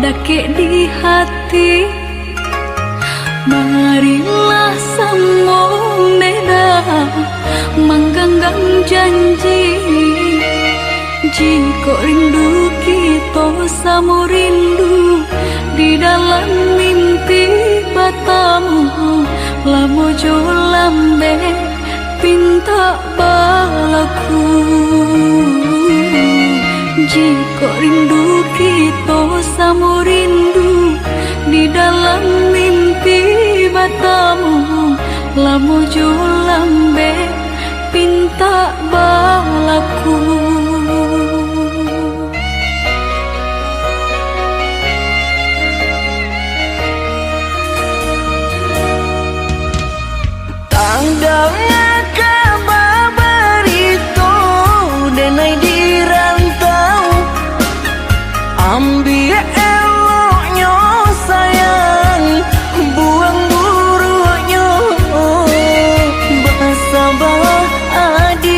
dake di hati. Marilah sambung beda menggenggam janji. Jika rindu kita sama rindu di dalam mimpi batamu, lamo jo lambe pinta balaku. Jika rindu kita sama rindu di dalam mimpi batamu, lamo jo lambe pinta balaku. Tanggalnya kabar itu denai di rantau, ambil eloknya sayang, buang buruknya. Basabah adik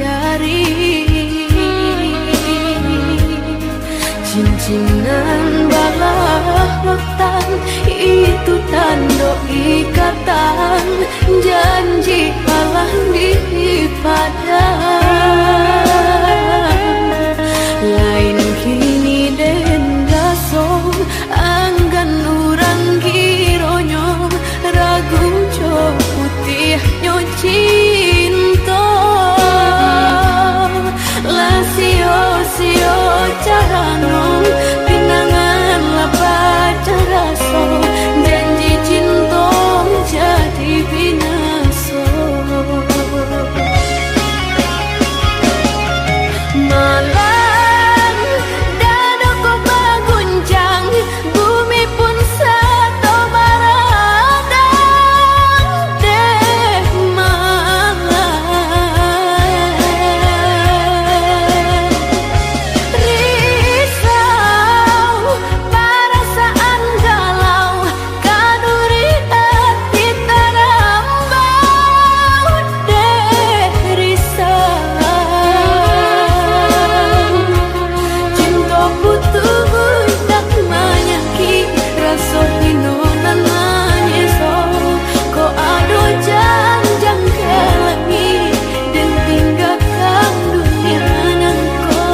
jari. Cincinan balah rotan itu tanda ikatan, janji Allah di padan. Lain kini den gasong anggan urang gironyo ragu jo putih nyo cinta. La sio carano pinangan lapa caraso, janji cinta jadi binaso. Malam dadoko baguncang, bumi pun sato baradang deh malam. Risau perasaan galau, kaduri hati terambau deh risau. Cinta butuh budak manyaki, rasa hinonan manyeso. Ko ado janjang ke langit dan tinggalkan dunia nangko.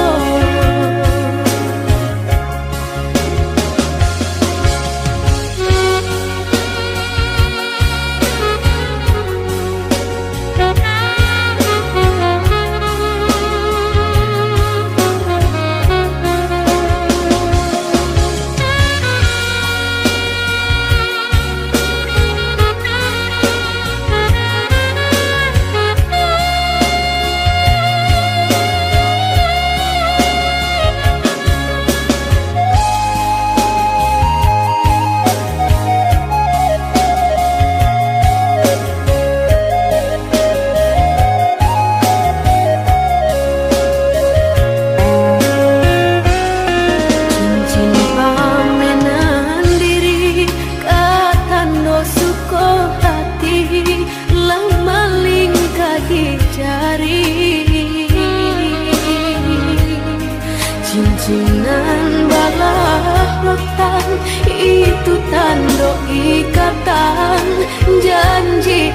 Cincin pamenan diri katando suko hati, lama lingkahi jari. Cincinan balah rotan itu tanda ikatan, janji